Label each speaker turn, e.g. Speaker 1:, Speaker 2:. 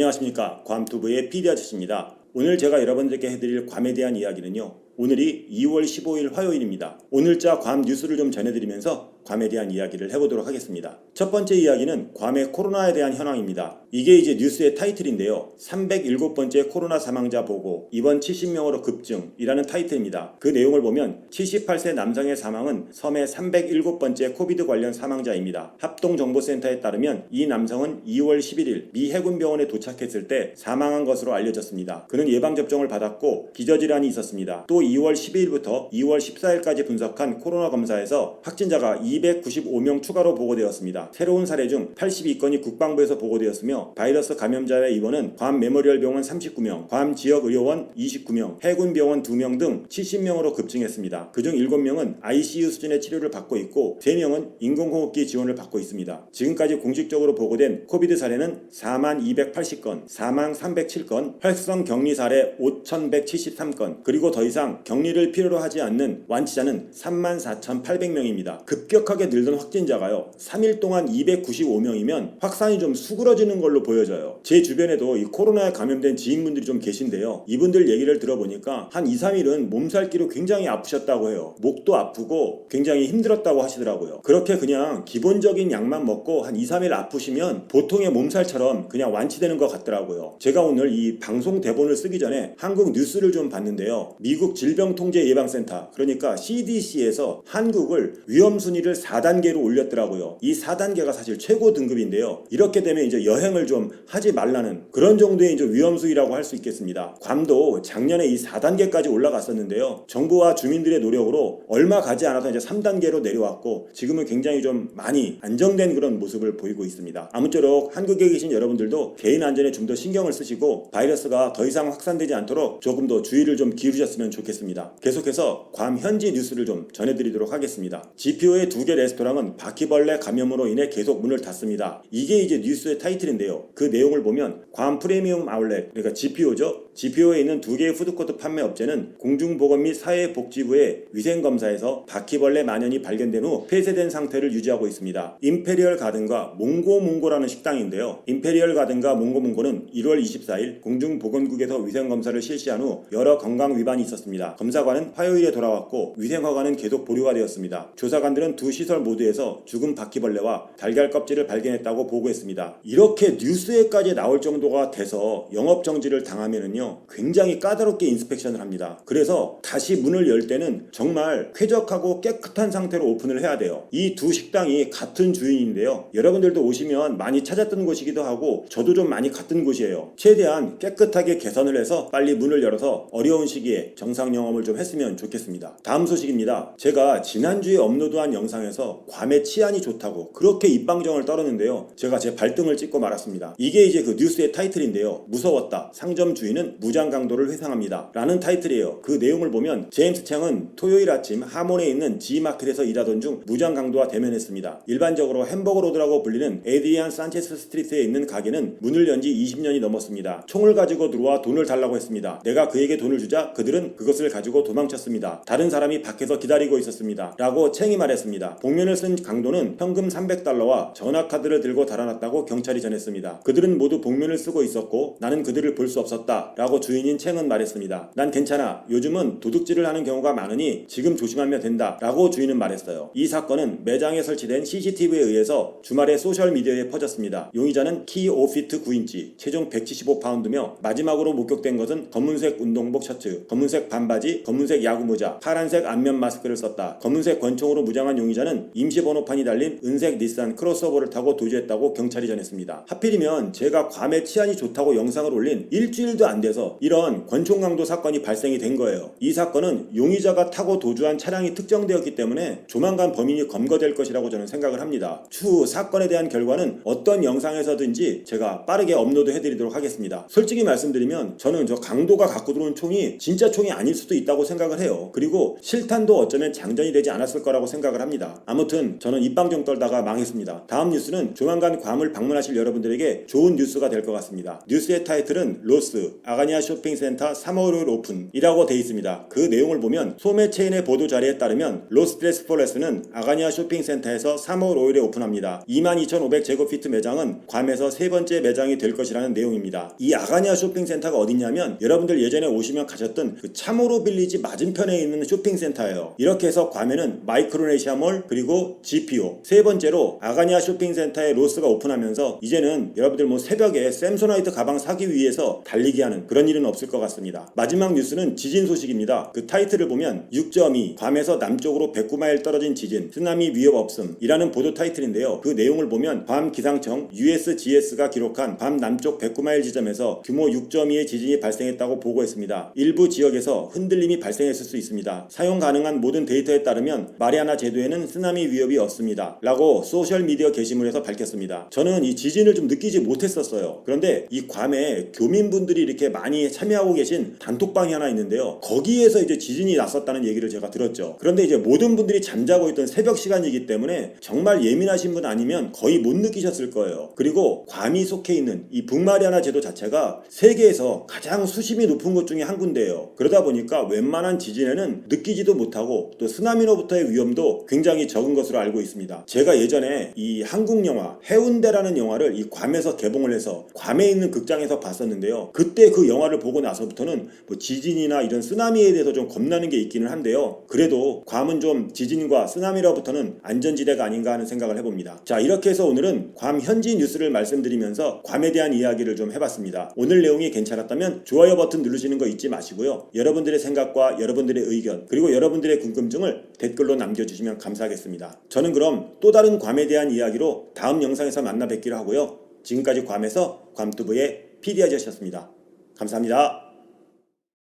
Speaker 1: 안녕하십니까. 괌투브의 PD 아저씨입니다. 오늘 제가 여러분들께 해드릴 괌에 대한 이야기는요. 오늘이 2월 15일 화요일입니다. 오늘자 괌 뉴스를 좀 전해드리면서 괌에 대한 이야기를 해보도록 하겠습니다. 첫 번째 이야기는 괌의 코로나에 대한 현황입니다. 이게 이제 뉴스의 타이틀인데요. 307번째 코로나 사망자 보고 이번 70명으로 급증이라는 타이틀입니다. 그 내용을 보면 78세 남성의 사망은 섬의 307번째 코비드 관련 사망자입니다. 합동정보센터에 따르면 이 남성은 2월 11일 미 해군병원에 도착했을 때 사망한 것으로 알려졌습니다. 그는 예방접종을 받았고 기저질환이 있었습니다. 또 2월 12일부터 2월 14일까지 분석한 코로나 검사에서 확진자가 295명 추가로 보고되었습니다. 새로운 사례 중 82건이 국방부에서 보고되었으며 바이러스 감염자의 입원은 괌 메모리얼 병원 39명, 괌 지역 의료원 29명, 해군 병원 2명 등 70명으로 급증했습니다. 그중 7명은 ICU 수준의 치료를 받고 있고 3명은 인공호흡기 지원을 받고 있습니다. 지금까지 공식적으로 보고된 코비드 사례는 4280건, 사망 307건, 활성 격리 사례 5173건, 그리고 더 이상 격리를 필요로 하지 않는 완치자는 34,800명입니다. 급격하게 늘던 확진자가요. 3일 동안 295명이면 확산이 좀 수그러지는 걸로 보여져요. 제 주변에도 이 코로나에 감염된 지인분들이 좀 계신데요. 이분들 얘기를 들어보니까 한 2, 3일은 몸살기로 굉장히 아프셨다고 해요. 목도 아프고 굉장히 힘들었다고 하시더라고요. 그렇게 그냥 기본적인 약만 먹고 한 2, 3일 아프시면 보통의 몸살처럼 그냥 완치되는 것 같더라고요. 제가 오늘 이 방송 대본을 쓰기 전에 한국 뉴스를 좀 봤는데요. 미국 질병통제예방센터 그러니까 CDC에서 한국을 위험순위를 4단계로 올렸더라고요. 이 4단계가 사실 최고 등급인데요. 이렇게 되면 이제 여행을 좀 하지 말라는 그런 정도의 이제 위험수위라고 할 수 있겠습니다. 괌도 작년에 이 4단계까지 올라갔었는데요. 정부와 주민들의 노력으로 얼마 가지 않아서 이제 3단계로 내려왔고 지금은 굉장히 좀 많이 안정된 그런 모습을 보이고 있습니다. 아무쪼록 한국에 계신 여러분들도 개인 안전에 좀 더 신경을 쓰시고 바이러스가 더 이상 확산되지 않도록 조금 더 주의를 좀 기울이셨으면 좋겠습니다. 계속해서 괌 현지 뉴스를 좀 전해드리도록 하겠습니다. GPO의 2개 레스토랑은 바퀴벌레 감염으로 인해 계속 문을 닫습니다. 이게 이제 뉴스의 타이틀인데요. 그 내용을 보면 괌 프리미엄 아울렛 그러니까 GPO죠. GPO에 있는 2개의 푸드코트 판매 업체는 공중보건 및 사회복지부의 위생검사에서 바퀴벌레 만연이 발견된 후 폐쇄된 상태를 유지하고 있습니다. 임페리얼 가든과 몽고몽고라는 식당인데요. 임페리얼 가든과 몽고몽고는 1월 24일 공중보건국에서 위생검사를 실시한 후 여러 건강 위반이 있었습니다. 검사관은 화요일에 돌아왔고 위생허가는 계속 보류가 되었습니다. 조사관들은 두 시설 모두에서 죽은 바퀴벌레와 달걀 껍질을 발견했다고 보고했습니다. 이렇게 뉴스에까지 나올 정도가 돼서 영업정지를 당하면은요 굉장히 까다롭게 인스펙션을 합니다. 그래서 다시 문을 열 때는 정말 쾌적하고 깨끗한 상태로 오픈을 해야 돼요. 이 두 식당이 같은 주인인데요. 여러분들도 오시면 많이 찾았던 곳이기도 하고 저도 좀 많이 갔던 곳이에요. 최대한 깨끗하게 개선을 해서 빨리 문을 열어서 어려운 시기에 정상 영업을 좀 했으면 좋겠습니다. 다음 소식입니다. 제가 지난주에 업로드한 영상에서 괌의 치안이 좋다고 그렇게 입방정을 떨었는데요. 제가 제 발등을 찍고 말았습니다. 이게 이제 그 뉴스의 타이틀인데요. 무서웠다. 상점 주인은 무장 강도를 회상합니다. 라는 타이틀이에요. 그 내용을 보면 제임스 챙은 토요일 아침 하몬에 있는 G마켓에서 일하던 중 무장 강도와 대면했습니다. 일반적으로 햄버거 로드라고 불리는 에드리안 산체스 스트리트에 있는 가게는 문을 연 지 20년이 넘었습니다. 총을 가지고 들어와 돈을 달라고 했습니다. 내가 그에게 돈을 주자 그들은 그것을 가지고 도망쳤습니다. 다른 사람이 밖에서 기다리고 있었습니다. 라고 챙이 말했습니다. 복면을 쓴 강도는 현금 300달러와 전화카드를 들고 달아났다고 경찰이 전했습니다. 그들은 모두 복면을 쓰고 있었고 나는 그들을 볼 수 없었다. 라고 주인인 챙은 말했습니다. 난 괜찮아. 요즘은 도둑질을 하는 경우가 많으니 지금 조심하면 된다. 라고 주인은 말했어요. 이 사건은 매장에 설치된 CCTV에 의해서 주말에 소셜미디어에 퍼졌습니다. 용의자는 키 5피트 9인치, 체중 175파운드며 마지막으로 목격된 것은 검은색 운동복 셔츠, 검은색 반바지, 검은색 야구모자, 파란색 안면 마스크를 썼다. 검은색 권총으로 무장한 용의자는 임시번호판이 달린 은색 닛산 크로스오버를 타고 도주했다고 경찰이 전했습니다. 하필이면 제가 괌의 치안이 좋다고 영상을 올린 일주일도 안 돼서 이런 권총 강도 사건이 발생이 된 거예요. 이 사건은 용의자가 타고 도주한 차량이 특정되었기 때문에 조만간 범인이 검거될 것이라고 저는 생각을 합니다. 추후 사건에 대한 결과는 어떤 영상에서든지 제가 빠르게 업로드 해드리도록 하겠습니다. 솔직히 말씀드리면 저는 저 강도가 갖고 들어온 총이 진짜 총이 아닐 수도 있다고 생각을 해요. 그리고 실탄도 어쩌면 장전이 되지 않았을 거라고 생각을 합니다. 아무튼 저는 입방정 떨다가 망했습니다. 다음 뉴스는 조만간 괌을 방문하실 여러분들에게 좋은 뉴스가 될 것 같습니다. 뉴스의 타이틀은 로스 아가니아 쇼핑센터 3월 5일 오픈이라고 되어 있습니다. 그 내용을 보면 소매 체인의 보도 자료에 따르면 로스 트레스폴레스는 아가니아 쇼핑센터에서 3월 5일에 오픈합니다. 22,500제곱피트 매장은 괌에서 세 번째 매장이 될 것이라는 내용입니다. 이 아가니아 쇼핑센터가 어디냐면 여러분들 예전에 오시면 가셨던 그 차모로 빌리지 맞은편에 있는 쇼핑센터예요. 이렇게 해서 괌에는 마이크로네시아몰 그리고 GPO 세 번째로 아가니아 쇼핑센터에 로스가 오픈하면서 이제는 여러분들 뭐 새벽에 샘소나이트 가방 사기 위해서 달리기 하는 그런 일은 없을 것 같습니다. 마지막 뉴스는 지진 소식입니다. 그 타이틀을 보면 6.2 괌에서 남쪽으로 109마일 떨어진 지진 쓰나미 위협 없음 이라는 보도 타이틀인데요. 그 내용을 보면 괌 기상청 USGS가 기록한 괌 남쪽 109마일 지점에서 규모 6.2의 지진이 발생했다고 보고했습니다. 일부 지역에서 흔들림이 발생했을 수 있습니다. 사용 가능한 모든 데이터에 따르면 마리아나 제도에는 쓰나미 위협이 없습니다. 라고 소셜미디어 게시물에서 밝혔습니다. 저는 이 지진을 좀 느끼지 못했었어요. 그런데 이 괌에 교민분들이 이렇게 많이 참여하고 계신 단톡방이 하나 있는데요. 거기에서 이제 지진이 났었다는 얘기를 제가 들었죠. 그런데 이제 모든 분들이 잠자고 있던 새벽 시간이기 때문에 정말 예민하신 분 아니면 거의 못 느끼셨을 거예요. 그리고 괌이 속해 있는 이 북마리아나 제도 자체가 세계에서 가장 수심이 높은 곳 중에 한 군데예요. 그러다 보니까 웬만한 지진에는 느끼지도 못하고 또 쓰나미로부터의 위험도 굉장히 적은 것으로 알고 있습니다. 제가 예전에 이 한국 영화 해운대라는 영화를 이 괌에서 개봉을 해서 괌에 있는 극장에서 봤었는데요. 그때 그 영화를 보고 나서부터는 뭐 지진이나 이런 쓰나미에 대해서 좀 겁나는 게 있기는 한데요. 그래도 괌은 좀 지진과 쓰나미로부터는 안전지대가 아닌가 하는 생각을 해봅니다. 자, 이렇게 해서 오늘은 괌 현지 뉴스를 말씀드리면서 괌에 대한 이야기를 좀 해봤습니다. 오늘 내용이 괜찮았다면 좋아요 버튼 누르시는 거 잊지 마시고요. 여러분들의 생각과 여러분들의 의견 그리고 여러분들의 궁금증을 댓글로 남겨주시면 감사하겠습니다. 저는 그럼 또 다른 괌에 대한 이야기로 다음 영상에서 만나 뵙기로 하고요. 지금까지 괌에서 괌투브의 PD 아저씨였습니다. 감사합니다.